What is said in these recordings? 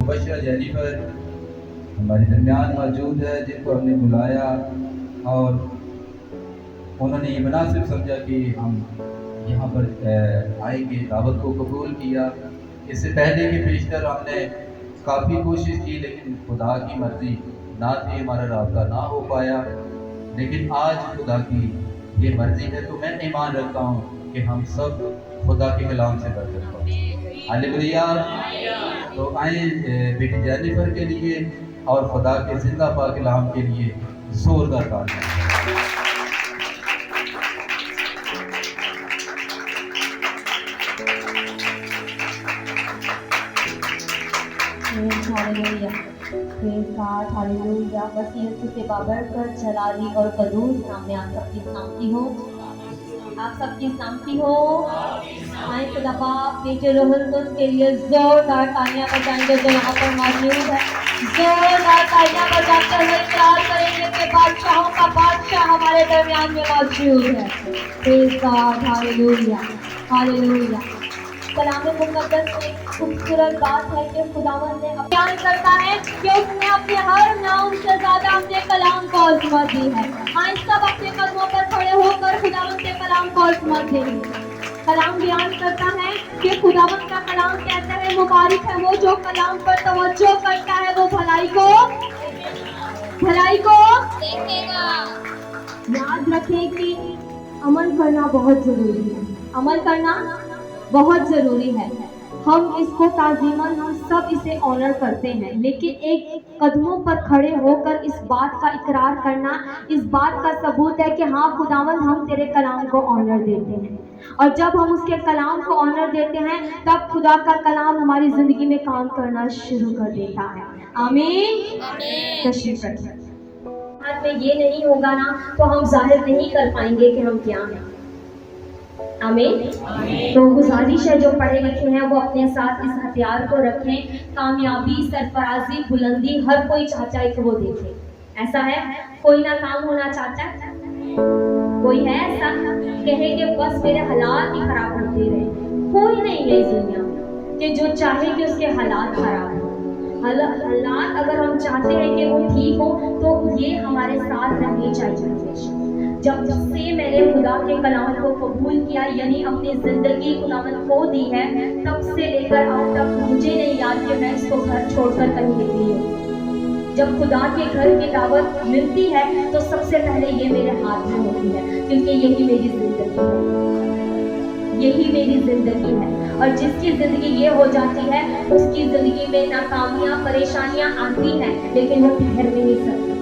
Mubashra Jennifer हमारे दरमियान मौजूद है, जिनको हमने बुलाया और उन्होंने ये मुनासिब समझा कि हम यहाँ पर आएंगे, दावत को कबूल किया। इससे पहले कि पेशतर हमने काफ़ी कोशिश की, लेकिन खुदा की मर्ज़ी ना थी, हमारा राब्ता ना हो पाया। लेकिन आज खुदा की ये मर्ज़ी है, तो मैं ईमान रखता हूँ कि हम सब खुदा के कलाम से बरकत पाएंगे। हालेलुया। तो आए बेटी जेनिफर के लिए और खुदा के जिंदा पाक कलाम के लिए जोरदार तालियां। Hallelujah, praise God, hallelujah. मसीह यीशु के बाबरकत, जलाली और कदूस नाम में आप सबकी सलामती हो, आप सबकी सलामती हो। आए खुदा बाप बेटे रूहुल कुद्दूस के लिए जोरदार तालियां बजाएंगे जो यहाँ पर मौजूद है। जोरदार तालियां बजाते हुए इकरार करेंगे कि बादशाहों का बादशाह हमारे दरमियान में मौजूद है। Praise God, hallelujah, hallelujah. कलाम मुक़द्दस में खूबसूरत बात है कि खुदावंद ने बयान करता है कि उसने अपने हर नाम से ज्यादा अपने कलाम को अज़मत दी है। हाँ, सब अपने कदमों पर खड़े होकर खुदावंद के कलाम को अज़मत देंगे। कलाम बयान करता है कि खुदावंद का कलाम कहता है, मुबारक है वो जो कलाम पर तवज्जो करता है, वो भलाई को देखेगा। याद रखें कि अमल करना बहुत जरूरी है, अमल करना बहुत ज़रूरी है। हम इसको ताज़ीमन, हम सब इसे ऑनर करते हैं, लेकिन एक कदमों पर खड़े होकर इस बात का इकरार करना, इस बात का सबूत है कि हाँ खुदावंद, हम तेरे कलाम को ऑनर देते हैं। और जब हम उसके कलाम को ऑनर देते हैं, तब खुदा का कलाम हमारी ज़िंदगी में काम करना शुरू कर देता है। आमीन। तशरीफ रखिए। आज में ये नहीं होगा ना, तो हम जाहिर नहीं कर पाएंगे कि हम क्या हैं। आमीन। तो गुजारिश है जो पढ़े लिखे हैं वो अपने साथ इस हथियार को रखें। कामयाबी, सरफराजी, बुलंदी हर कोई चाहता है कि वो देखे। ऐसा है? कोई ना काम होना चाहता है? कोई है ऐसा कहे कि बस मेरे हालात ही खराब होते रहे? कोई नहीं है इस दुनिया में कि जो चाहे कि उसके हालात खराब हो। हालात अगर हम चाहते हैं कि वो ठीक हो, तो ये हमारे साथ रहनी चाहिए। जब से मैंने खुदा के कलाम को कबूल किया, यानी अपनी ज़िंदगी खुदावंद को दी है, तब से लेकर अब तक मुझे नहीं याद कि मैं इसको घर छोड़कर कहीं निकली हूँ। जब खुदा के घर की दावत मिलती है तो सबसे पहले ये मेरे हाथ में होती है, क्योंकि यही मेरी ज़िंदगी है, यही मेरी ज़िंदगी है। और जिसकी ज़िंदगी ये हो जाती है, उसकी ज़िंदगी में नाकामियाँ, परेशानियाँ आती हैं, लेकिन वो ठहर भी नहीं सकती,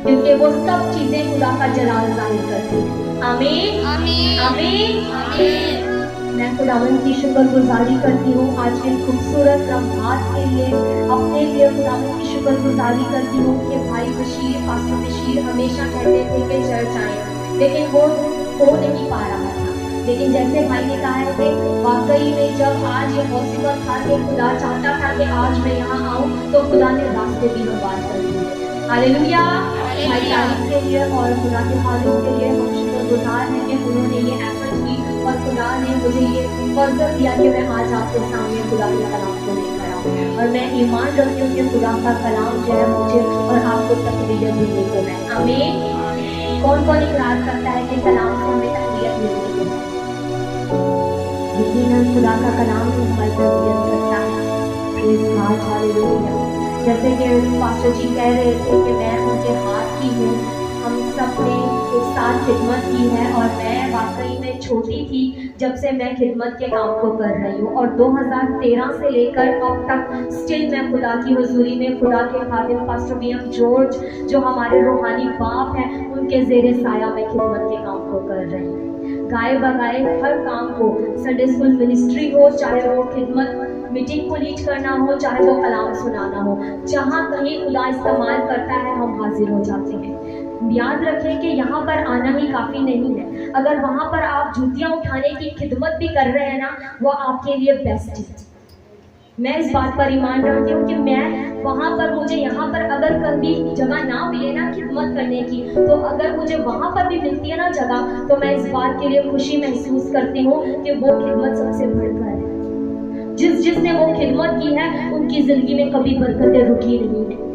क्योंकि वो सब चीजें खुदा का जलाल जाहिर करती हैं। आमीन, आमीन, आमीन। मैं खुदावंद की शुक्रगुजारी करती हूँ आज के खूबसूरत लम्हात के लिए, अपने लिए खुदावंद की शुक्रगुजारी करती हूँ कि भाई बशीर, पास्टर बशीर हमेशा कहते थे कि चर्च आए, लेकिन वो हो नहीं पा रहा था। लेकिन जैसे भाई ने कहा है कि वाकई में जब आज ये पॉसिबल था कि खुदा चाहता था कि आज मैं यहाँ आऊँ, तो खुदा ने रास्ते भी हमवार कर दिए। हालेलुया। भाई तारीफ के लिए और खुदा के खालिक के लिए हम शुक्रगुजार हैं कि उन्होंने ये एफर्ट की और खुदा ने मुझे ये फर्जत दिया कि मैं आज आपके सामने खुदा के कलाम को लेकर आऊँ। और मैं ईमान रखती हूँ कि खुदा का कलाम जो है मुझे और आपको तकरीर देने को है। आमीन। कौन कौन इकरार करता है कि कलाम से हमें तकरीर मिलती है? यकीनन खुदा का कलाम ही हमारी तरबियत करता है। Praise God, hallelujah. जैसे कि पास्टर जी कह रहे थे कि मैं उनके हाथ की हूँ, हम सब ने एक साथ खिदमत की है और मैं वाकई में छोटी थी जब से मैं खिदमत के काम को कर रही हूँ, और 2013 से लेकर अब तक स्टिल मैं खुदा की हुजूरी में खुदा के खादिम पास्टर बीएम जॉर्ज जो हमारे रूहानी बाप हैं, उनके ज़ेरे साया में खिदमत के काम को कर रही हूँ। गाए बगाए हर काम को, संडे स्कूल मिनिस्ट्री हो, चाहे वो खिदमत मीटिंग को लीड करना हो, चाहे वो कलाम सुनाना हो, जहाँ कहीं खुदा इस्तेमाल करता है हम हाजिर हो जाते हैं। याद रखें कि यहाँ पर आना ही काफ़ी नहीं है, अगर वहाँ पर आप जूतियाँ उठाने की खिदमत भी कर रहे हैं ना, वो आपके लिए बेस्ट है। मैं इस बात पर ईमान रखती हूँ कि मैं वहाँ पर, मुझे यहाँ पर अगर कभी जगह ना मिले ना खिदमत करने की, तो अगर मुझे वहाँ पर भी मिलती है ना जगह, तो मैं इस बात के लिए खुशी महसूस करती हूँ कि वो खिदमत सबसे बढ़कर है। जिसने वो खिदमत की है उनकी जिंदगी में कभी बरकतें रुकी नहीं है।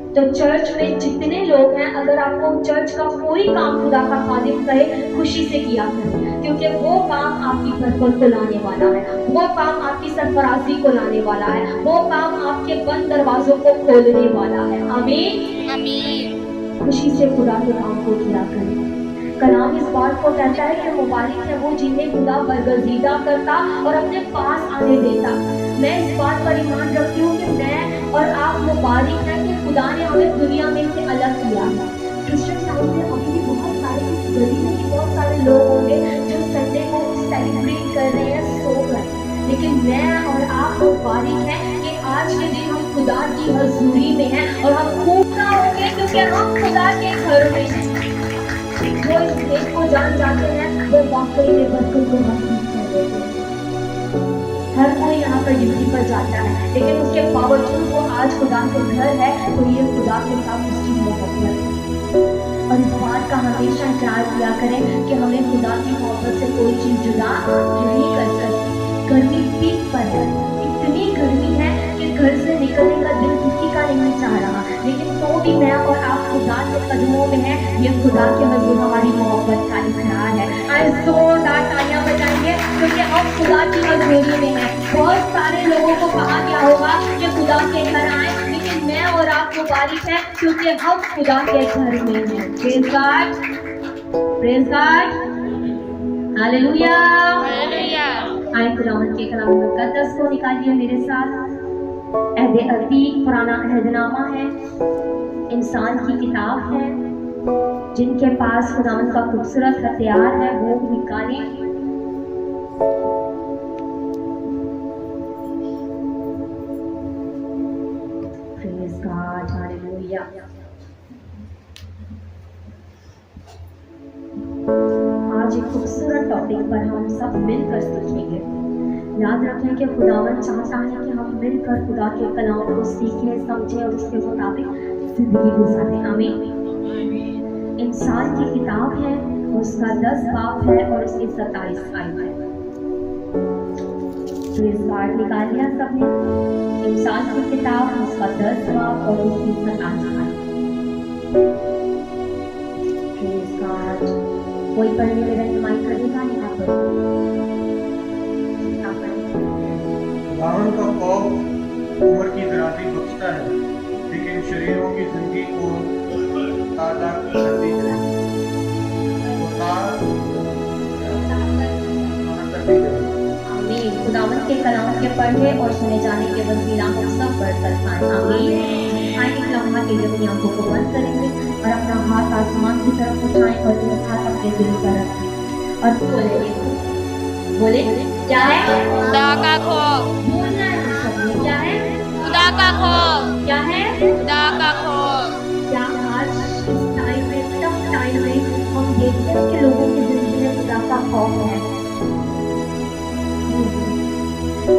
तो चर्च में जितने लोग हैं, अगर आपको चर्च का कोई काम खुदा का खादिम कहे, खुशी से किया करें, क्योंकि वो काम आपकी बरकत को लाने वाला है, वो काम आपकी सरफराजी को लाने वाला है, वो काम आपके बंद दरवाजों को खोलने वाला है। आमीन आमीन। खुशी से खुदा के काम को किया करें। कलाम इस बात को कहता है कि मुबारक है वो जिन्हें खुदा बरगजीदा करता और अपने पास आने देता। मैं इस बात पर ईमान रखती हूँ कि मैं और आप मुबारक हैं कि खुदा ने हमें दुनिया में से अलग किया है। क्रिश्चियन साउंड में अभी भी बहुत सारे, इस गली में भी बहुत सारे लोग होंगे जो संडे को सेलिब्रेट कर रहे हैं, सो गए, लेकिन मैं और आप मुबारक हैं कि आज के दिन हम खुदा की हजूरी में हैं और हम खूब ना होंगे क्योंकि हम खुदा के घर में हैं। जो इस देश को जान जाते हैं वो वाकई में बरकत को महसूस कर लेते हैं। हर कोई यहाँ पर ड्यूटी पर जाता है, लेकिन उसके बावजूद वो आज खुदा के घर है, तो ये खुदा के साथ उसकी मोहब्बत है। और इस बात का हमेशा ख्याल किया करें कि हमें खुदा की मोहब्बत से कोई चीज़ जुदा नहीं कर सकती। गर्मी पीक पर है, इतनी गर्मी है कि घर से निकलने का दिल किसी का नहीं चाह रहा, लेकिन तो भी मैं और आप खुदा के कदमों में हैं। ये खुदा के हजूर हमारी मोहब्बत का इकरार है। आज जोरदार तालियां बजाएंगे क्योंकि हम खुदा की हजूरी में हैं। बहुत सारे लोगों को कहा गया होगा कि खुदा के घर आए, लेकिन मैं और आप मुबारक हैं क्योंकि हम खुदा के घर में हैं। Praise God, praise God, hallelujah, hallelujah. आए खुदावंद के कलाम मुकद्दस को निकालिए मेरे साथ। अहद अतीक पुराना अहदनामा है, इंसान की किताब है। जिनके पास खुदावंद का खूबसूरत हथियार है वो निकालें। Praise God, hallelujah. आज एक खूबसूरत टॉपिक पर हम सब मिलकर सीखेंगे। याद रखें कि खुदावंद चाहता है कि हम मिलकर खुदा के कलाम को सीखें, समझें और उसके मुताबिक जिंदगी गुजारें। आमीन। इंसान की किताब है, उसका 10 बाब है और उसकी 27 आयत है। प्रेज़ गॉड, निकाल लिया सबने? इंसान की किताब, उसका 10 बाब और उसकी 27 आयत। Praise God. कोई पढ़ने में रहनुमाई करेगा यहाँ पर? खुदावंद का खौफ उम्र की दराज़ी बख्शता है, लेकिन शरीरों की जिंदगी को ताज़ा करती है। आमीन। खुदावंद के कलाम के पढ़े और सुने जाने के वसीला हम सब बढ़कर खाएं। आमीन। आइए एक लम्हा के लिए अपनी आंखों को बंद करेंगे और अपना हाथ आसमान की तरफ उठाएं और ये हाथ अपने दिल पर रखें और बोले क्या है? खुदा का खौफ। बोलना है सबने। क्या है? खुदा का खौफ। क्या है? खुदा का खौफ। क्या आज इस टाइम में, टफ टाइम में हम देखते हैं कि लोगों की जिंदगी में खुदा का खौफ है?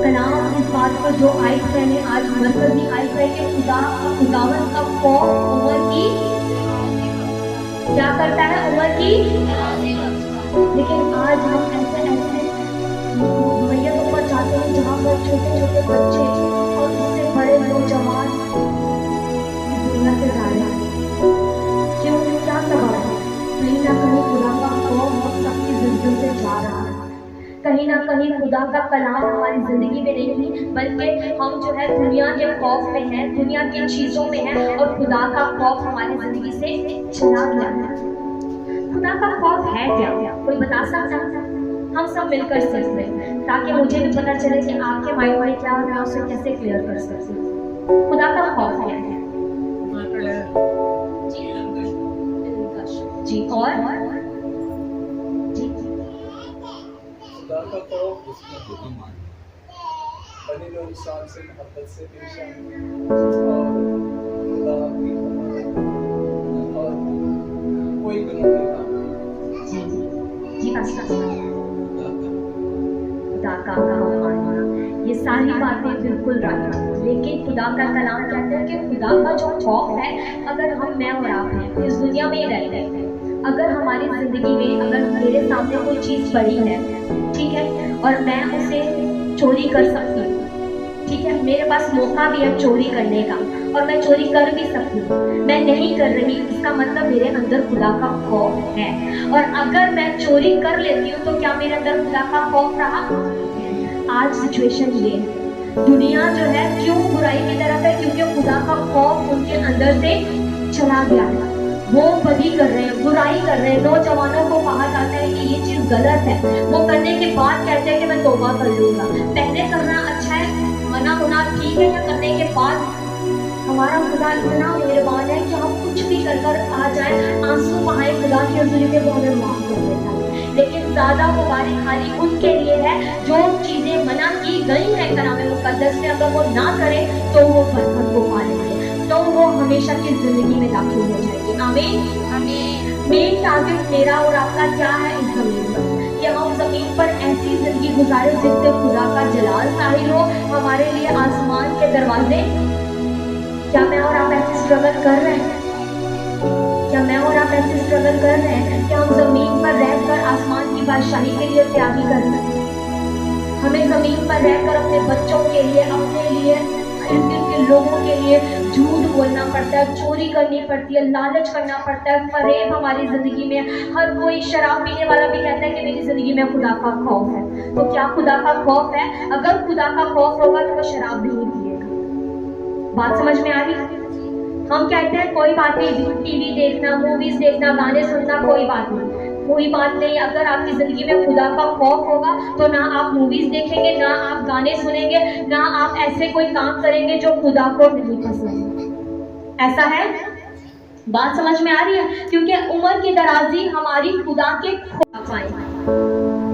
कलाम इस बात पर जो आयत मैंने आज मरकजी आयत है कि खुदावंद का खौफ उम्र की क्या करता है? उम्र की। लेकिन आज हम ऐसे मैयतों पर जाते हैं जहाँ पर छोटे छोटे बच्चे और उससे बड़े नौजवान दुनिया से जा रहे हैं। क्यों? क्या सबब है? कहीं ना कहीं खुदा का खौफ हम सबकी जिंदगियों से जा रहा है। कहीं ना कहीं खुदा का कलाम हमारी जिंदगी में नहीं, बल्कि हम जो है दुनिया के खौफ में हैं, दुनिया की चीजों में हैं और खुदा का खौफ हमारी जिंदगी से चला गया है। खुदा का खौफ है क्या? कोई बता सकता है? हम सब मिलकर सीख रहे हैं ताकि मुझे भी पता चले कि आपके माइंड में क्या है, मैं उसे कैसे क्लियर कर सकती हूँ। खुदा का खौफ क्या है? जी और जी खुदा का खौफ उसमें ईमान, बने हुए इंसान से मोहब्बत से पेश आए और खुदा की और कोई गुनाह नहीं काम। जी खुदा का काम मानना, ये सारी बातें बिल्कुल राइट, लेकिन खुदा का कलाम कहता है कि खुदा का जो खौफ है, अगर हम मैं और आप हैं इस दुनिया में रह रहे हैं, अगर हमारी ज़िंदगी में अगर मेरे सामने कोई चीज़ पड़ी है, ठीक है, और मैं उसे चोरी कर सकती हूँ, ठीक है, मेरे पास मौका भी है चोरी करने का और मैं चोरी कर भी सकती हूँ, मैं नहीं कर रही, इसका मतलब मेरे अंदर खुदा का खौफ है। और अगर मैं चोरी कर लेती हूँ तो क्या मेरे अंदर खुदा का खौफ रहा? आज सिचुएशन ये है, दुनिया जो है क्यों बुराई की तरफ है? क्योंकि खुदा का खौफ उनके अंदर से चला गया है। वो बदी कर रहे हैं, बुराई कर रहे हैं। नौजवानों को कहा जाता है कि ये चीज गलत है, वो करने के बाद कहते हैं कि मैं तौबा कर लूंगा। पहले करना अच्छा है, मना होना ठीक है, या करने के बाद? हमारा खुदा इतना मेहरबान है कि हम कुछ भी कर आ जाए, आंसू बहाए खुदा की हज़ूरी में, वो हमें माफ कर देता है। लेकिन ज्यादा मुबारक खाली उनके लिए है जो चीजें मना की गई है कलाम मुकद्दस में, अगर वो ना करे तो वो बरकत को पा लेंगे, तो वो हमेशा की जिंदगी में दाखिल हो जाएगी। आमीन आमीन। मेन टारगेट मेरा और आपका क्या है इस जमीन पर? कि हम जमीन पर ऐसी जिंदगी गुजारे जिससे खुदा का जलाल जाहिर हो, हमारे लिए आसमान के दरवाजे। क्या मैं और आप ऐसे स्ट्रगल कर रहे हैं? क्या मैं और आप ऐसे स्ट्रगल कर रहे हैं कि हम जमीन पर रहकर आसमान की बादशाही के लिए तैयारी कर रहे हैं? हमें जमीन पर रहकर अपने बच्चों के लिए, अपने लिए, इर्द गिर्द के लोगों के लिए झूठ बोलना पड़ता है, चोरी करनी पड़ती है, लालच करना पड़ता है, फरेब हमारी जिंदगी में। हर कोई शराब पीने वाला भी कहता है कि मेरी जिंदगी में खुदा का खौफ है। तो क्या खुदा का खौफ है? अगर खुदा का खौफ होगा तो वो शराब नहीं पिएगा। बात समझ में आ रही? हम कहते हैं कोई बात नहीं, टीवी देखना, मूवीज देखना, गाने सुनना, कोई बात नहीं, कोई बात नहीं। अगर आपकी जिंदगी में खुदा का खौफ होगा तो ना आप मूवीज देखेंगे, ना आप गाने सुनेंगे, ना आप ऐसे कोई काम करेंगे जो खुदा को नहीं पसंद। ऐसा है? बात समझ में आ रही है? क्योंकि उम्र की दराजी हमारी खुदा के खौफ आए।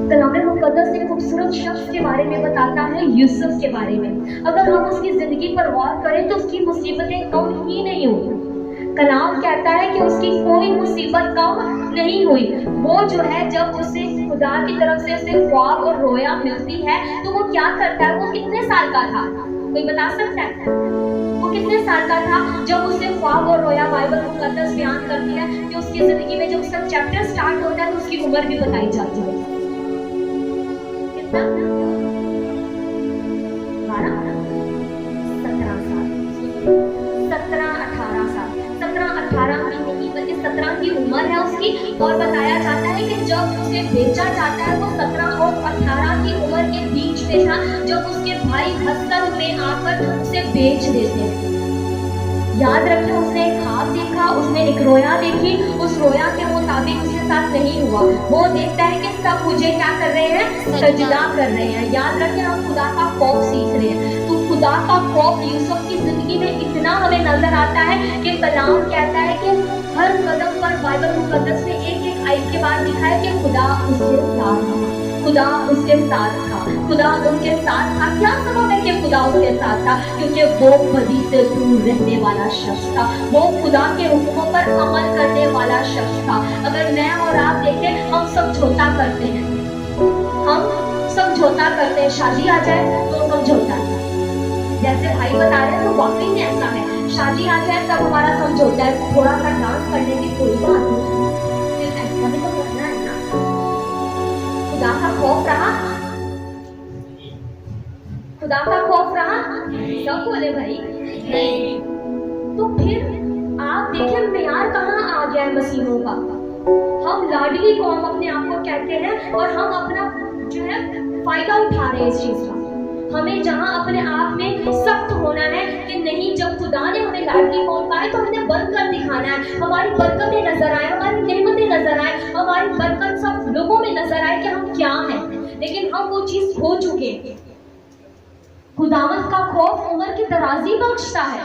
कलाम मुकद्दस एक खूबसूरत शख्स के बारे में बताता है, यूसुफ के बारे में। अगर हम उसकी जिंदगी पर गौर करें तो उसकी मुसीबतें कम ही नहीं हुई। कलाम कहता है कि उसकी कोई मुसीबत कम नहीं हुई। वो जो है, जब उसे खुदा की तरफ से उसे ख्वाब और रोया मिलती है तो वो क्या करता है? वो कितने साल का था? कोई बता सकता है? वो कितने साल का था जब उसे ख्वाब और रोया? बाइबल मुकद्दस बयान करती है कि उसकी जिंदगी में जब उसका चैप्टर स्टार्ट होता है तो उसकी उम्र भी बताई जाती है। कितना? 17 साल, 17-18 साल, 17-18 भी नहीं बल्कि 17 की उम्र है उसकी। और बताया जाता है कि जब उसे बेचा जाता है वो 17 और 18 की उम्र के बीच में था, जब उसके भाई हसन में आकर उसे बेच देते हैं। याद रखें, उसने एक ख्वाब देखा, उसने एक रोया देखी, उस रोया के मुताबिक उसके साथ नहीं हुआ। वो देखता है कि सब मुझे क्या कर रहे हैं? सजदा कर रहे हैं। याद रखें, हम खुदा का खौफ सीख रहे हैं। तो खुदा का खौफ यूसुफ की जिंदगी में इतना हमें नजर आता है कि कलाम कहता है कि हर कदम पर बाइबल मुकद्दस में एक एक आयत के बाद लिखा है कि खुदा उसके साथ था, खुदा उसके साथ था, खुदा उनके साथ था। क्या सबब है कि खुदा उसके साथ था? क्योंकि वो बदी से दूर रहने वाला शख्स था, वो खुदा के हुक्मों पर अमल करने वाला शख्स था। अगर मैं और आप देखें, हम समझौता करते हैं, हम समझौता करते हैं। शादी आ जाए तो समझौता, जैसे भाई बता रहे हैं तो वाकई में ऐसा है। शादी आ जाए तब हमारा समझौता है, थोड़ा सा डांस करने की कोई बात नहीं, फिर ऐसा भी तो करना है ना। खुदा का खौफ रहा? खुदा का खौफ रहा? सब बोले भाई नहीं। तो फिर आप देखें मेयार कहाँ आ गया है मसीहों का। हम लाडली कौम अपने आप को कहते हैं और हम अपना जो है फायदा उठा रहे हैं इस चीज का। हमें जहाँ अपने आप में सख्त होना है कि नहीं, जब खुदा ने हमें लाडली कौम कहा है तो हमें बनकर दिखाना है, हमारी बरकतें नजर आए, हमारी नेमतें नजर आए, हमारी बरकत सब लोगों में नजर आए कि हम क्या हैं। लेकिन हम वो चीज खो चुके हैं। खुदावंद का खौफ उम्र की दराजी बख्शता है।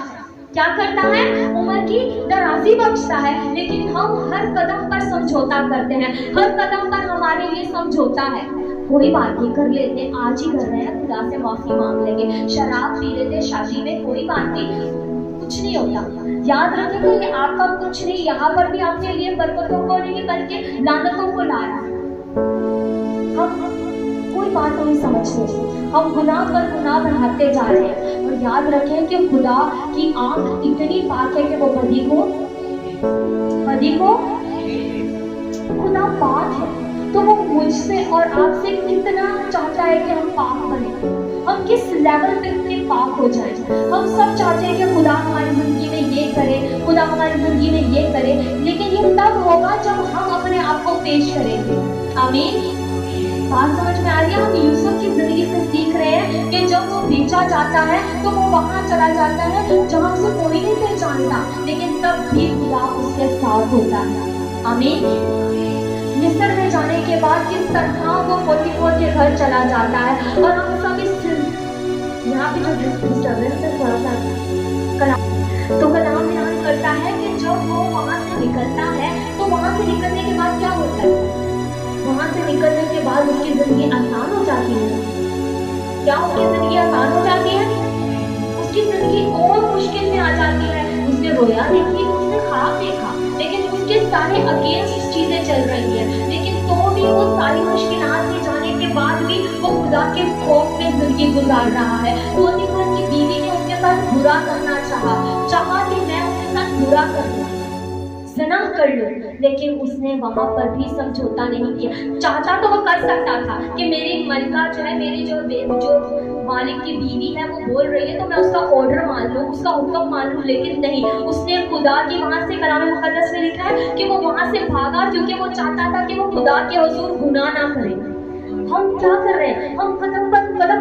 क्या करता है? उम्र की दराजी बख्शता है। लेकिन हम हर कदम पर समझौता करते हैं, हर कदम पर हमारे लिए समझौता है। कोई बात नहीं, कर लेते, आज ही कर रहे हैं, खुदा से माफी मांग लेंगे। शराब पी लेते शादी में, कोई बात नहीं, कुछ नहीं होता। याद रखें कि आपका कुछ नहीं, यहाँ पर भी आपके लिए बरकतों को नहीं बल्कि लानतों को ला रहा है। हम कोई बात नहीं समझते, हम गुनाह पर गुनाह बढ़ाते जा रहे हैं। और याद रखें कि खुदा की आंख इतनी पाक है कि वो बदी को खुदा पाक है, तो वो मुझसे और आपसे कितना चाहता है कि हम पाक बने। हम किस लेवल पे इतने पाक हो जाए। हम सब चाहते हैं कि खुदा हमारी जिंदगी में ये करे, खुदा हमारी जिंदगी में ये करे, लेकिन ये तब होगा जब हम अपने आप को पेश करेंगे। आमीन। बात समझ में आ रही है? हम यूसुफ की जिंदगी से सीख रहे हैं कि जब वो बेचा जाता है तो वो वहां चला जाता है जहां उसे कोई नहीं पहचानता, लेकिन तब भी खुदा उसके साथ होता है। आमीन। मिस्र में जाने के बाद किस तरह वो पोतीफर के घर चला जाता है, और हम सब इस यहाँ पे जो डिस्टर्बेंस है थोड़ा सा तो कलाम बयान करता है कि जब वो वहां से निकलता है तो वहां से निकलने के बाद क्या होता है? वहां से निकलने के बाद उसकी जिंदगी आसान हो जाती है। क्या उसकी जिंदगी आसान हो जाती है? उसकी जिंदगी और मुश्किल में आ जाती है। उसने रोया देखी, उसने ख्वाब देखा, लेकिन उसके सारे अगेंस्ट चीजें चल रही है, लेकिन तो भी वो सारी मुश्किलात से जाने के बाद भी वो खुदा के खौफ में जिंदगी गुजार रहा है। पोतीफर की बीवी ने उसके साथ बुरा करना चाहा कि मैं उसके साथ बुरा करूं, ज़िना कर लूं, लेकिन उसने वहां पर भी समझौता नहीं किया। चाहता तो वो कर सकता था कि मेरी मलिका जो है, मेरी जो मालिक की बीवी है वो बोल रही है तो मैं उसका ऑर्डर मान लूं, उसका हुक्म मान लूं, लेकिन नहीं, उसने खुदा की वहां से कलाम मुकद्दस में लिखा है कि वो वहां से भागा क्योंकि वो चाहता था कि वो खुदा के हुजूर गुनाह ना करे। हम क्या कर रहे हैं? हम कदम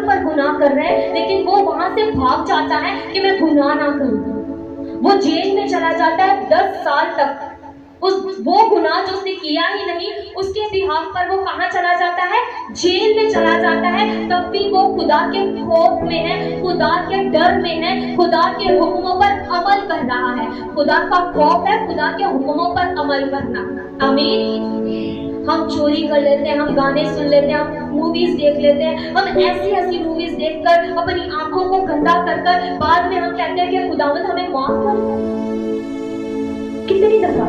पर गुनाह कर रहे हैं, लेकिन वो वहां से भाग जाता है कि मैं गुनाह ना करूं। वो जेल में चला जाता है 10 साल तक। वो गुनाह जो उसने किया ही नहीं, उसके बिहाफ पर वो कहाँ चला जाता है? जेल में चला जाता है। तब भी वो खुदा के खौफ में है, खुदा के डर में है, खुदा के हुक्मों पर अमल कर रहा है। खुदा का खौफ है, खुदा के हुक्मों पर अमल करना। आमीन। हम चोरी कर लेते हैं, हम गाने सुन लेते हैं, हम मूवीज देख लेते हैं, हम ऐसी मूवीज देखकर अपनी आंखों को गंदा कर बाद में हम कहते हैं कि खुदावंद हमें माफ कर। कितनी दफा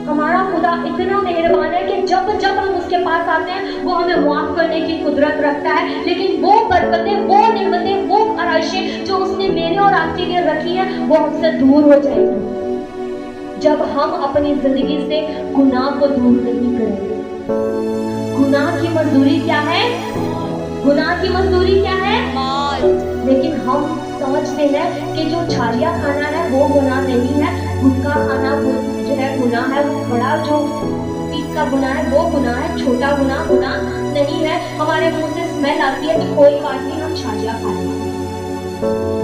हमारा खुदा इतना मेहरबान है कि जब हम उसके पास आते हैं वो हमें माफ करने की कुदरत रखता है, लेकिन वो बरकतें, वो नेमतें, वो आराइशें जो उसने मेरे और आपके लिए रखी हैं वो हमसे दूर हो जाएगी जब हम अपनी जिंदगी से गुनाह को दूर नहीं करेंगे। गुनाह की मजदूरी क्या है? गुनाह की मजदूरी क्या है? लेकिन हम समझते हैं कि जो छालिया खाना है वो गुनाह नहीं है, गुटखा खाना जो है गुनाह है, बड़ा जो पीस का गुनाह है वो गुनाह है, छोटा गुनाह नहीं है। हमारे मुंह से स्मेल आती है कि कोई बात नहीं, हम छालिया खाएंगे।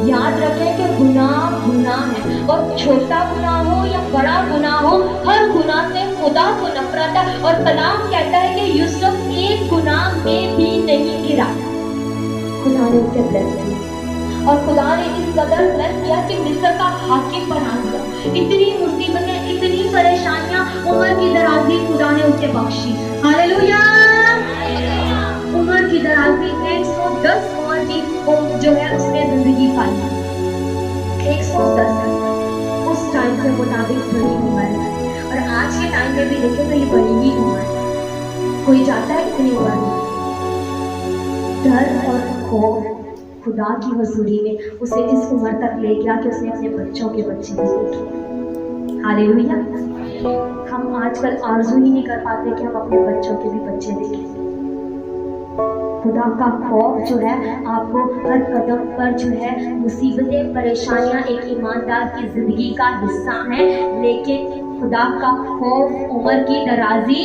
याद रखें कि गुनाह है, और छोटा गुनाह हो या बड़ा गुनाह हो, हर गुनाह से खुदा को नफरत है। और कलाम कहता है कि यूसुफ एक गुनाह में भी नहीं गिरा, खुदा ने उसे ब्लेस किया, और खुदा ने इस कदर ब्लेस किया कि मिस्र का हाकिम बना दिया। इतनी मुसीबतें, इतनी परेशानियां, उम्र की दराजी खुदा ने उसे बख्शी। हालेलुया। उम्र की दराजी 110 उम्र की जो है उसने जिंदगी पाई। 110 उस टाइम के मुताबिक बड़ी उम्र है, और आज के टाइम में भी देखें तो ये बड़ी ही उम्र है। कोई जाता है इतनी उम्र में? डर और खौफ खुदा की हजूरी में उसे इस उम्र तक ले गया कि उसने अपने बच्चों के बच्चे भी देखे। हालेलुया। हम आजकल आरज़ू ही नहीं कर पाते कि हम अपने बच्चों के भी बच्चे देखें। खुदा का खौफ जो है आपको हर कदम पर जो है मुसीबतें, परेशानियां एक ईमानदार की जिंदगी का हिस्सा है, लेकिन खुदा का खौफ उम्र की दराजी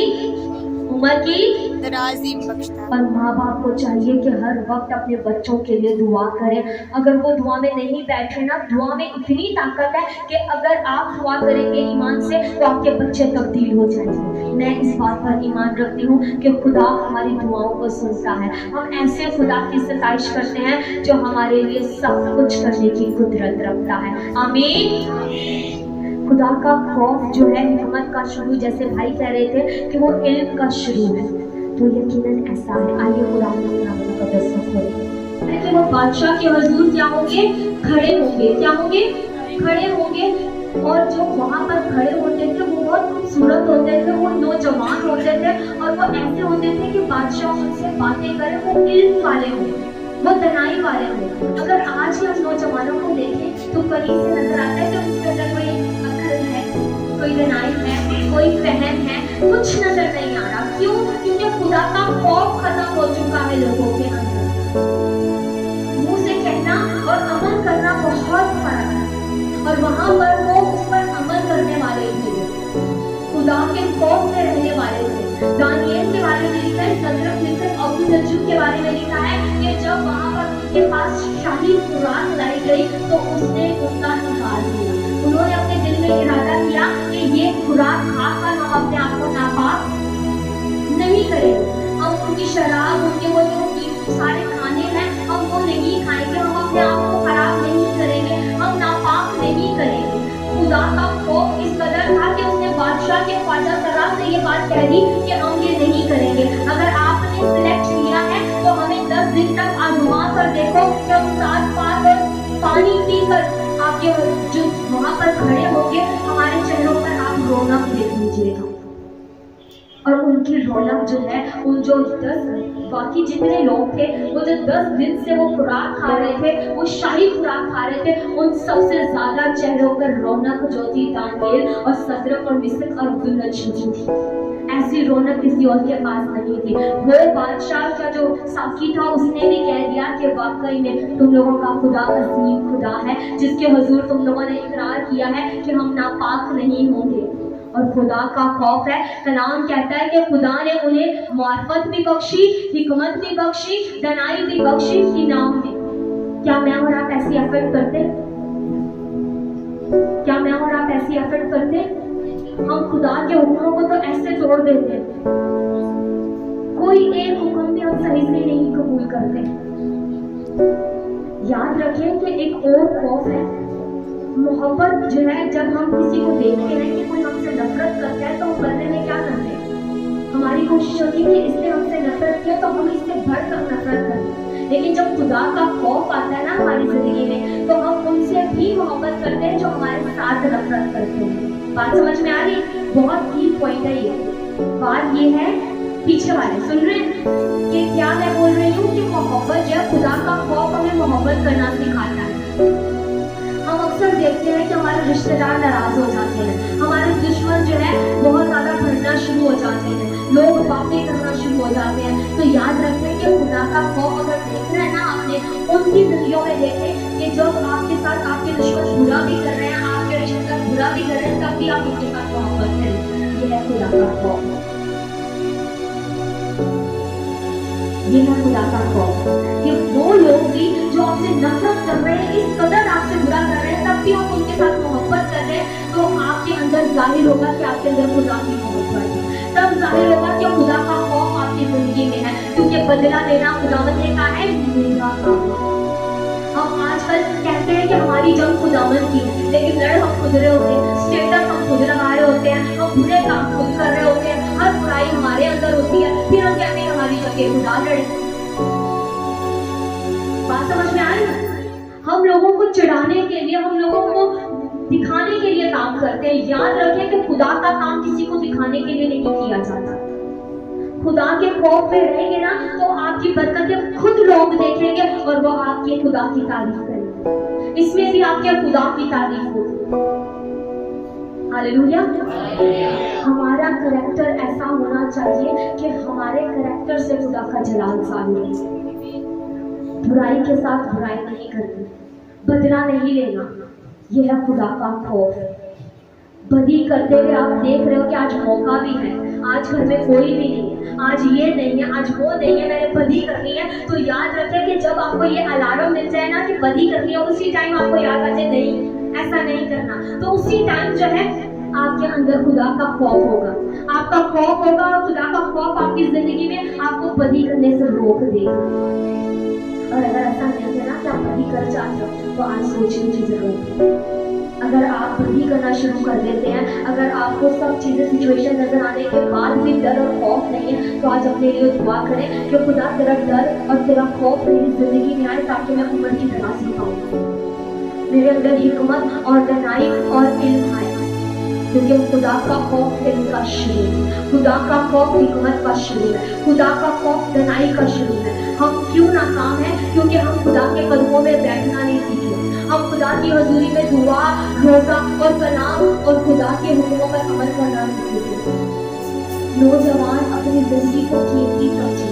बख्शता है। और माँ बाप को चाहिए कि हर वक्त अपने बच्चों के लिए दुआ करें। अगर वो दुआ में नहीं बैठे ना, दुआ में इतनी ताकत है कि अगर आप दुआ करेंगे ईमान से तो आपके बच्चे तब्दील हो जाएंगे। मैं इस बात पर ईमान रखती हूँ कि खुदा हमारी दुआओं को सुनता है। हम ऐसे खुदा की सताइश करते हैं जो हमारे लिए सब कुछ करने की कुदरत रखता है। आमीन। खुदा का खौफ जो है हिकमत का शुरू, जैसे भाई कह रहे थे कि वो इल्म का शुरू है, तो यकीनन ऐसा है। आइए कुरान में अपना मुकद्दस खोलें कि वो बादशाह के हुजूर क्या होंगे? खड़े होंगे। क्या होंगे? खड़े होंगे। और जो वहाँ पर खड़े होते थे वो बहुत खूबसूरत होते थे, वो नौजवान होते थे, और वो ऐसे होते थे कि बादशाह उनसे बातें करें, वो इल्म वाले हों, वो दनाई वाले हों। अगर आज हम नौजवानों को देखें तो कहीं से नजर आता है कि उसके अंदर कोई अक्ल है, कोई दनाई है, कोई फहम है, कुछ नजर नहीं आ रहा। क्यों? क्योंकि खुदा का खौफ खत्म हो चुका है लोगों के अंदर। अमल करना बहुत फर्क है। और वहां पर वो उस पर अमल करने वाले थे, खुदा के खौफ में रहने वाले थे। दानियल के बारे में लिखा है, सदरक मिशक अबूदनजो के बारे में लिखा है कि जब वहां पर उनके पास शाही खुराक लाई गई तो उसने उनका निकाल दिया। उन्होंने अपने दिल में इरादा किया कि ये खुराक खाकर हम अपने आप को नापाक नहीं करेंगे। हम उनकी शराब, उनके वो जो सारे खाने हैं, हम वो नहीं खाएंगे। हम अपने आप को खराब नहीं करेंगे, हम नापाक नहीं करेंगे। खुदा का खौफ इस कदर था कि उसने बादशाह के ख्वाजा सराफ से ये बात कह दी कि हम ये नहीं करेंगे। अगर आपने सिलेक्ट किया है तो हमें 10 दिन तक आजमा कर देखो कि हम साथ पात और पानी पीकर आपके जो वहां पर खड़े होंगे, हमारे चेहरों पर आप रौनक देख लीजिएगा। और उनकी रौनक जो है, उन जो 10 बाकी जितने लोग थे, वो जो 10 दिन से वो खुराक खा रहे थे, वो शाही खुराक खा रहे थे, उन सबसे ज्यादा चेहरों पर रौनक जो थी दानियल और सदरक और मिशक और अबूदनजो की थी। ऐसी रौनक किसी और के पास नहीं थी। वो बादशाह का जो साकी था, उसने भी कह दिया कि वाकई में तुम लोगों का खुदा अजीम खुदा है, जिसके हुजूर तुम लोगों ने इकरार किया है कि हम नापाक नहीं होंगे। और खुदा का खौफ है। कलाम कहता है कि खुदा ने उन्हें मार्फत भी बख्शी, हिकमत भी बख्शी, दनाई भी बख्शी इनाम में। क्या मैं और आप ऐसी एफर्ट करते? क्या मैं और आप ऐसी एफर्ट करते? हम खुदा के हुक्मों को तो ऐसे तोड़ देते हैं, कोई एक हुक्म भी हम सही से नहीं कबूल करते। याद रखें कि एक और खौफ है, मोहब्बत जो है। जब हम किसी को देखते हैं कि कोई हमसे नफरत करता है तो हम बदले में क्या करते हैं? हमारी कोशिश होती है कि इसने हमसे नफरत किया तो हम इससे बढ़कर नफरत करें। लेकिन जब खुदा का खौफ आता है ना हमारी जिंदगी में, तो हम उनसे भी मोहब्बत करते हैं जो हमारे साथ नफरत करते हैं। बात समझ में आ रही? बहुत की पॉइंट है ये। बात ये है, पीछे वाले सुन रहे हैं कि क्या मैं बोल रही हूँ कि मोहब्बत जो है, खुदा का खौफ हमें मोहब्बत करना सिखाता है। हम अक्सर देखते हैं कि हमारे रिश्तेदार नाराज हो जाते हैं, हमारे दुश्मन जो है बहुत ज्यादा भरना शुरू हो जाते हैं, लोग बातें करना शुरू हो जाते हैं। तो याद रखें कि खुदा का खौफ अगर देख रहे हैं ना आपने, उनकी जिंदगियों में देखें कि जब आपके साथ आपके दुश्मन बुरा भी कर रहे हैं, आपके रिश्तेदार बुरा भी कर रहे हैं, तब भी आप उनके साथ मोहब्बत करें। ये है खुदा का खौफ, ये है खुदा का खौफ कि वो लोग भी जो आपसे नफरत कर रहे हैं, इस कदर आपसे बुरा कर रहे हैं, तब भी आप उनके साथ मोहब्बत कर रहे हैं, तो आपके अंदर जाहिर होगा कि आपके अंदर खुदा की मोहब्बत है। तब जाहिर होगा कि खुदा का खौफ आपकी जिंदगी में है, क्योंकि बदला लेना खुदावंद ने कहा है मेरा काम है। हम आजकल कहते हैं कि हमारी जंग खुदावंद की है, लेकिन लड़ हम खुद रहे होते हैं, स्टेटस हम खुद लगा रहे होते हैं, हम बुरे काम खुद कर रहे होते हैं, हर बुराई हमारे अंदर होती है, फिर हम कहते हैं हमारी जगह खुदा लड़े। बात समझ में आ रही है? हम लोगों को चिढ़ाने के लिए, हम लोगों को दिखाने के लिए काम करते हैं। याद रखें कि खुदा का काम किसी को दिखाने के लिए नहीं किया जाता। खुदा के खौफ में रहेंगे ना, तो आपकी बरकतें खुद लोग देखेंगे और वो आपके खुदा की तारीफ करेंगे। इसमें भी आपके खुदा की तारीफ होगी। हालेलुया। हमारा करैक्टर ऐसा होना चाहिए कि हमारे करैक्टर से खुदा का जलाल ज़ाहिर हो। बुराई के साथ बुराई नहीं करनी, बदला नहीं लेना, यह है खुदा का खौफ। बदी करते हुए आप देख रहे हो कि आज मौका भी है, आज घर में कोई भी नहीं है, आज ये नहीं है, आज वो नहीं है, मैंने बदी करनी है, तो याद रखें कि जब आपको ये अलार्म मिल जाए ना कि बदी करनी है, उसी टाइम आपको याद आ जाए नहीं ऐसा नहीं करना, तो उसी टाइम जो है आपके अंदर खुदा का खौफ होगा, आपका खौफ होगा और खुदा का खौफ आपकी जिंदगी में आपको बदी करने से रोक देगा। और अगर ऐसा नहीं है ना कि आप बदी कर जाते हो, तो आज सोचने की जरूरत है। अगर आप बदी करना शुरू कर देते हैं, अगर आपको सब चीजें सिचुएशन नजर आने के बाद भी डर और खौफ नहीं है, तो आज अपने लिए दुआ करें कि खुदा तेरा डर और तेरा खौफ मेरी जिंदगी में आए, ताकि मैं उम्र की तरह सीखाऊं, मेरे अंदर हिकमत और दनाई और इल्म आए, क्योंकि खुदा का खौफ इल्म का शुरू है, खुदा का खौफ हिकमत का शुरू है, खुदा का खौफ दनाई का शुरू है। हम क्यों नाकाम हैं? क्योंकि हम खुदा के कदमों में बैठना नहीं सीखे, हम खुदा की हजूरी में दुआ, रोज़ा और कलाम और खुदा के हुक्मों पर अमल करना नहीं सीखे। नौजवान अपनी जिंदगी को कीमती समझे।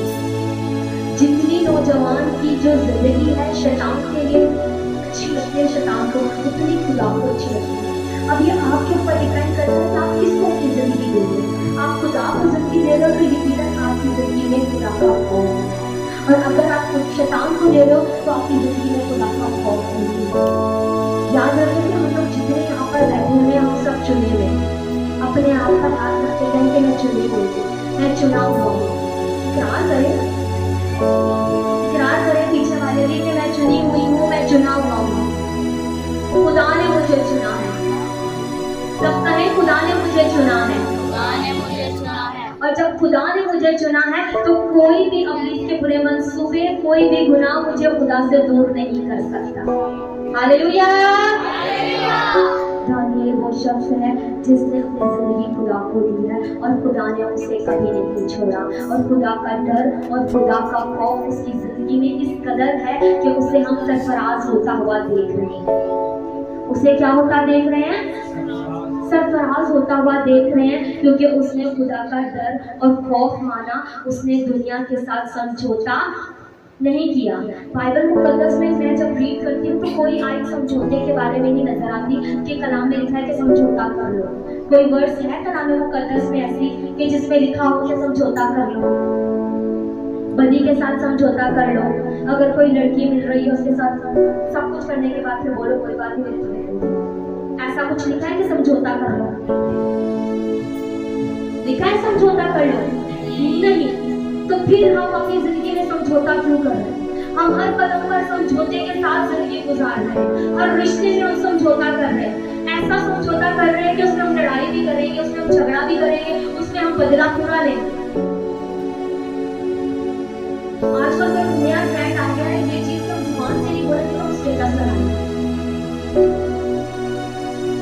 जितनी नौजवान की जो जिंदगी है शैतान के लिए अच्छी को जिंदगी दे रहे हो तो यकीनन आपकी जिंदगी में खुदा का खौफ है। और अगर आप शैतान को दे रहे हो तो आपकी जिंदगी में खुदा का खौफ नहीं है। याद रखें कि हम लोग जितने यहाँ पर बैठे हुए हैं हम सब चुने हुए हैं। अपने आप पर हाथ रखते हैं कि मैं चुनी हुई हूँ, मैं चुना हुआ हूँ। इकरार करें पीछे वाले भी कि मैं चुनी हुई हूँ, मैं चुना हुआ हूँ। खुदा ने मुझे चुना है। सब कहें खुदा ने मुझे चुना है। खुदा ने मुझे चुना है। और जब खुदा ने मुझे चुना है तो कोई भी इब्लीस के बुरे मंसूबे, कोई भी गुनाह मुझे खुदा से दूर नहीं कर सकता। हालेलुया। दानिएल वो शख्स है जिसने अपनी जिंदगी खुदा को दी है और खुदा ने उसे कभी नहीं छोड़ा। और खुदा का डर और खुदा का खौफ उसकी जिंदगी में इस कदर है कि उसे हम सरफराज होता हुआ देख रहे हैं। उसे क्या होता देख रहे हैं? सरफराज होता हुआ देख रहे हैं, क्योंकि उसने खुदा का डर और खौफ माना। उसने दुनिया के साथ समझौता नहीं किया। बाइबल मुकद्दस में मैं जब रीड करती हूँ तो कोई आयत समझौते के बारे में नहीं नजर आती कि कलाम में लिखा है कि समझौता कर लो। कोई वर्ड्स है कलाम मुकद्दस में ऐसी कि जिसमें लिखा हो कि समझौता कर लो, बदी के साथ समझौता कर लो। अगर कोई लड़की मिल रही है उसके साथ सब कुछ करने के बाद फिर बोलो कोई बात नहीं, ऐसा कुछ लिखा है कि समझौता कर लो? लिखा है समझौता कर लो? नहीं। तो फिर हम अपनी जिंदगी में समझौता क्यों कर रहे हैं? हम हर कदम पर समझौते के साथ जिंदगी गुजार रहे हैं। हर रिश्ते में हम समझौता कर रहे हैं। ऐसा समझौता कर रहे हैं कि उसमें हम लड़ाई भी करेंगे, उसमें हम झगड़ा भी करेंगे, उसमें हम बदला पूरा लेंगे। आजकल तो नया ट्रेंड आ गया है, ये चीज हम जुबान से नहीं बोलेंगे, हम स्टेटस लगाएंगे।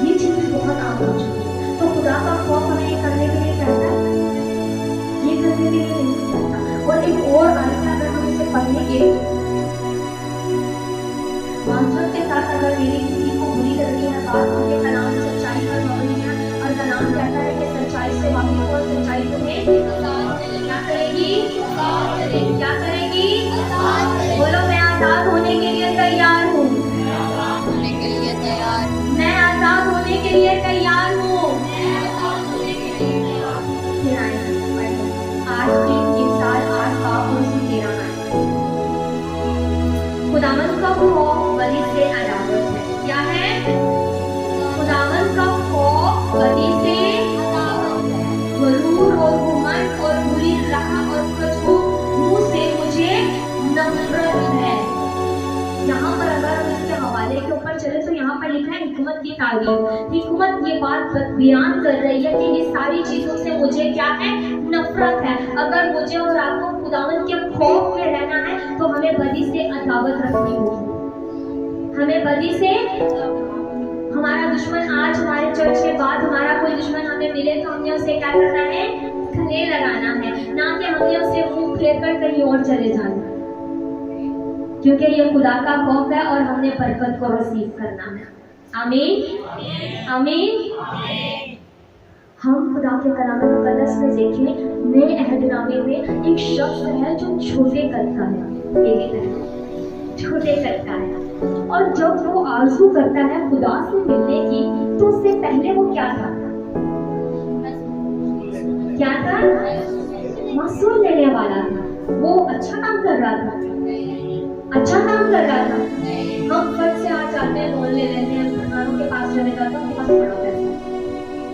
ये चीज बहुत आम हो चुकी है। तो खुदा का खौफ हमें ये करने के लिए कहता है, ये करने के लिए नहीं कहता। और एक और आयत अगर हम इसे पढ़ेंगे, मानसून के साथ अगर मेरी किसी को बुरी लगती है बात, उनके कलाम सच्चाई पर मबनी है और कलाम कहता है कि सच्चाई से वाकिफ और सच्चाई तुम्हें क्या करेगी? क्या करेगी? बोलो मैं आजाद होने के लिए तैयार हूँ। मैं आजाद होने के लिए तैयार हूँ। आज की इंसान 8 बाप और उसकी 13 आयत। खुदावंद का खौफ बदी से अदावत है। क्या है? खुदावंद का खौफ बदी से अदावत है। गुरूर और घमंड और बुरी राह और कटु मुंह से मुझे नफरत है। यहाँ पर अगर हम इसके हवाले के ऊपर चले तो यहाँ पर लिखा है हिकमत की तारीफ। हिकमत ये बात बयान कर रही है कि ये सारी चीजों से मुझे क्या है? नफरत है। अगर मुझे और आपको खुदावंद के खौफ में रहना है तो हमें बदी से अदावत रखनी होगी। हमें बदी से, हमारा दुश्मन आज हमारे चर्च के बाद हमारा कोई दुश्मन हमें मिले तो हमने उसे क्या करना है? गले लगाना है, ना कि हमने उसे मुंह फेरकर कहीं और चले जाना, क्योंकि ये खुदा का खौफ है और हमने बरकत को रिसीव करना है। आमीन आमीन। हम खुदा के कलाम मुकद्दस में देखें, नए अहदनामे में एक शख्स है जो छोटे करता है, छोटे करता है। और जब वो आरज़ू करता है खुदा से मिलने की तो उससे पहले वो क्या था? क्या था? मासूम लेने वाला था। वो अच्छा काम कर रहा था, अच्छा काम कर रहा था। हम फट से आ जाते हैं, लोन ले लेते हैं, सरकारों के पास चले जाते हैं, उनके पास बड़ा पैसा,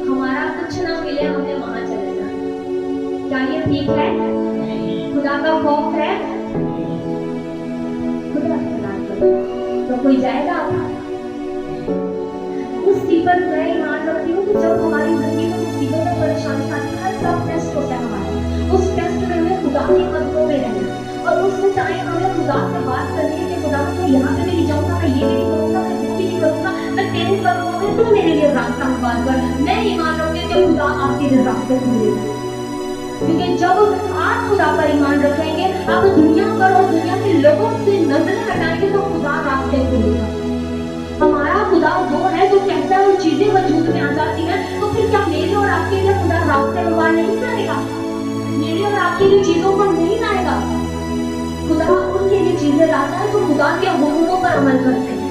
हमारा कुछ ना मिले हमें वहां चले जाते। क्या ये ठीक है? खुदा का खौफ है? खुदा तो कोई जाएगा? मुसीबत मैं ध्यान रखती हूँ कि जब हमारी जिंदगी में मुसीबत और परेशानी आती है, सब टेस्ट होता है हमारा। उस टेस्ट में हमें खुदा के कदमों में रहना और उस टाइम हमें खुदा से बात करनी है कि खुदा को यहाँ पे भी नहीं जाऊँगा, मैं ये भी नहीं करूँगा, मैं वो भी नहीं करूँगा, मैं तेरे कदमों में, तू मेरे लिए रास्ता निकाल कर। मैं ईमान रखती हूँ कि खुदा आपके लिए रास्ते खोलेगा, क्योंकि जब आप खुदा पर ईमान रखेंगे, आप दुनिया पर और दुनिया के लोगों से नजरें हटाएंगे तो खुदा रास्ते खोलेगा। हमारा खुदा वो है जो कहता है और चीजें वजूद में आ जाती हैं। तो फिर क्या मेरे और आपके लिए खुदा रास्ते व्यवहार नहीं करेगा? मेरे और आपके लिए चीजों पर नहीं लाएगा? खुदा उनके लिए चीजें लाता है तो खुदा के हुक्मों पर अमल करते हैं।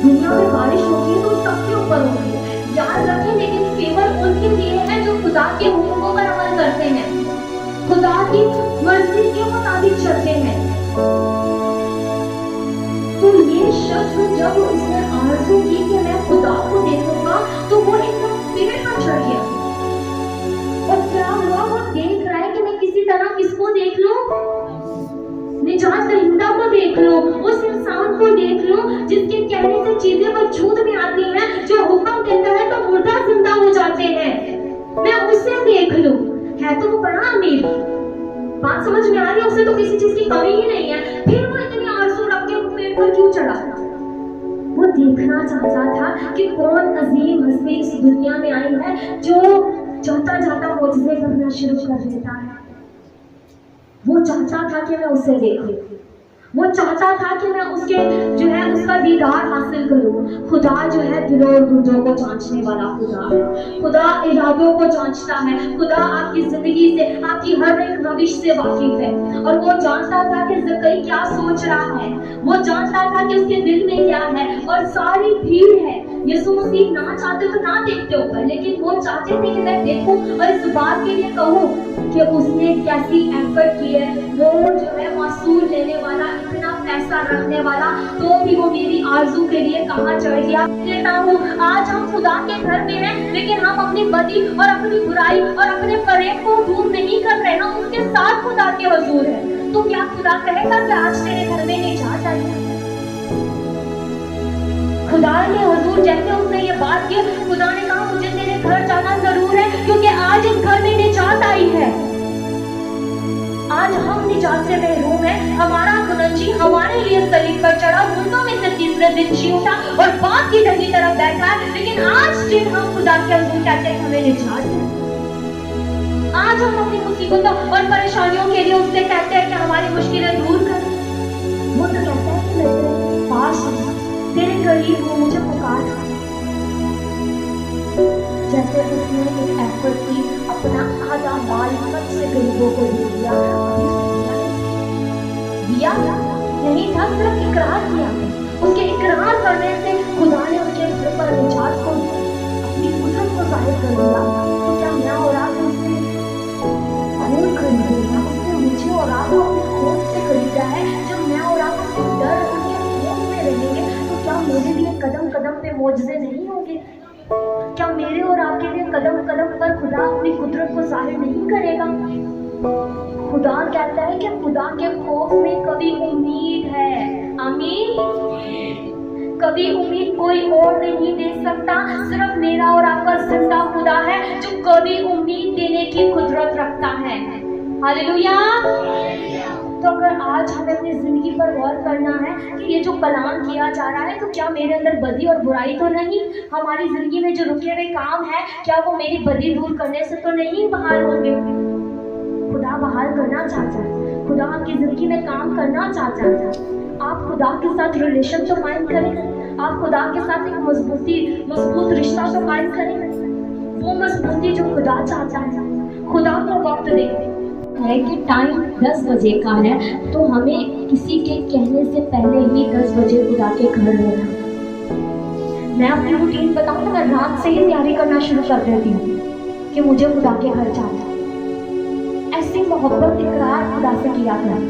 दुनिया में बारिश होती है तो सबके ऊपर होती है, याद रखें, लेकिन फेवर उनके लिए है जो खुदा के हुक्मों पर अमल करते हैं, खुदा की मर्जी के मुताबिक चलते हैं। तो ये शख्स जब उसने आरज़ू की कि मैं खुदा को देखूंगा, तो वो एकदम पेड़ पर चढ़ गया। और क्या हुआ, वो देख रहा है कि मैं किसी तरह किसको देख लूं, निजात दहिंदा को देख लो, उस इंसान को देख लो जिसके कहने से चीजें वजूद में आती हैं, जो हुक्म देता है तो मुर्दा जिंदा हो जाते हैं। मैं उसे देख लूं। है तो वो बड़ा अमीर, बात समझ में आ रही है, उसे तो किसी चीज की कमी ही नहीं है, फिर वो इतनी आरज़ू रख के पेड़ पर क्यों चढ़ा? वो देखना चाहता था कि कौन अजीम हस्ती इस दुनिया में आई है जो जाता जाता मौजज़े करना शुरू कर देता है। वो चाहता था कि मैं उसे देखूं, वो चाहता था कि मैं उसके जो है उसका दीदार हासिल करूं। खुदा जो है दिलों और गुर्दों को जांचने वाला खुदा है, खुदा इरादों को जांचता है, खुदा आपकी जिंदगी से, आपकी हर एक रविश से वाकिफ है। और वो जानता था कि ज़कई क्या सोच रहा है, वो जानता था कि उसके दिल में क्या है। और सारी भीड़ है, यीशु मसीह ना चाहते तो ना देखते ऊपर, लेकिन वो चाहते थे कि मैं देखूं और इस बात के लिए कहूं कि उसने कैसी एफर्ट की है। वो जो है मासूर लेने वाला, इतना पैसा रखने वाला, तो भी वो मेरी आरज़ू के लिए कहाँ चढ़ गया। कहता हूँ आज हम खुदा के घर में हैं, लेकिन हम अपनी बदी और अपनी बुराई और अपने फरेब को दूर नहीं कर रहे, हम उसके साथ खुदा के हुजूर हैं। तो क्या खुदा कहेगा कि आज तेरे घर में निजात आई है? खुदा ने हुजूर जैसे उसने ये बात की, खुदा ने कहा मुझे तेरे घर जाना जरूर है, क्योंकि आज इस घर में निजात आई है। आज हम निजात से महरूम हैं। हमारा खुदाजी हमारे लिए सलीब पर चढ़ा, मुर्दों में से तीसरे दिन जी उठा और बाप की दाहिनी तरफ बैठा है। लेकिन आज दिन हम खुदा के हुजूर कहते हैं हमें निजात है। आज हम अपनी मुसीबतों और परेशानियों के लिए उससे कहते हैं कि हमारी मुश्किलें दूर कर। वो तो कहता है कि मैं तेरे पास हूँ, तेरे करीब हूँ, मुझे पुकार। जैसे उसने एक एफर्ट की, अपना आधा माल सब से गरीबों को दे दिया, दिया नहीं था, सिर्फ इकरार किया। उसके इकरार करने से खुदा ने उसके घर पर निजात को, अपनी कुदरत को जाहिर कर दिया। तो क्या मैं और आप उससे खून खरीदेगा? उसने मुझे और आप अपने खून से खरीदा है। जब मैं और आप उससे डर उसके खून में रहेंगे, तो क्या मेरे लिए कदम कदम पे मौजज़े नहीं होंगे? क्या मेरे और आपके लिए कदम कदम पर खुदा अपनी कुदरत को जाहिर नहीं करेगा? खुदा कहता है कि खुदा के खौफ में कभी उम्मीद है। आमीन। कभी उम्मीद कोई और नहीं दे सकता, सिर्फ मेरा और आपका जिंदा खुदा है जो कभी उम्मीद देने की कुदरत रखता है। हालेलुया। तो अगर आज हमें अपनी जिंदगी पर गौर करना है कि ये जो कलाम किया जा रहा है, तो क्या मेरे अंदर बदी और बुराई तो नहीं? हमारी जिंदगी में जो रुके हुए काम है, क्या वो मेरी बदी दूर करने से तो नहीं बहाल होंगे? खुदा बहाल करना चाहता है, खुदा आपकी जिंदगी में काम करना चाहता है। आप खुदा के साथ रिलेशन तो कायम करें, आप खुदा के साथ एक मजबूत रिश्ता तो कायम करें, वो मजबूती जो खुदा चाहता है। खुदा को वक्त दें है कि टाइम 10 बजे का है, तो हमें किसी के कहने से पहले ही 10 बजे खुदा के घर होना। मैं अपनी रूटीन बताऊं तो मैं रात से ही तैयारी करना शुरू कर देती हूँ कि मुझे खुदा के घर जाना। ऐसी मोहब्बत इकरार खुदा से किया करें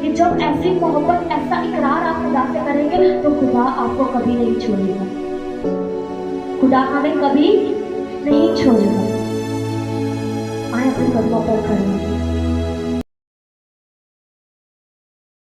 कि जब ऐसी मोहब्बत, ऐसा इकरार आप खुदा से करेंगे तो खुदा आपको कभी नहीं छोड़ेगा, खुदा हमें कभी नहीं छोड़ेगा। आए अपने कदमों पर खड़े।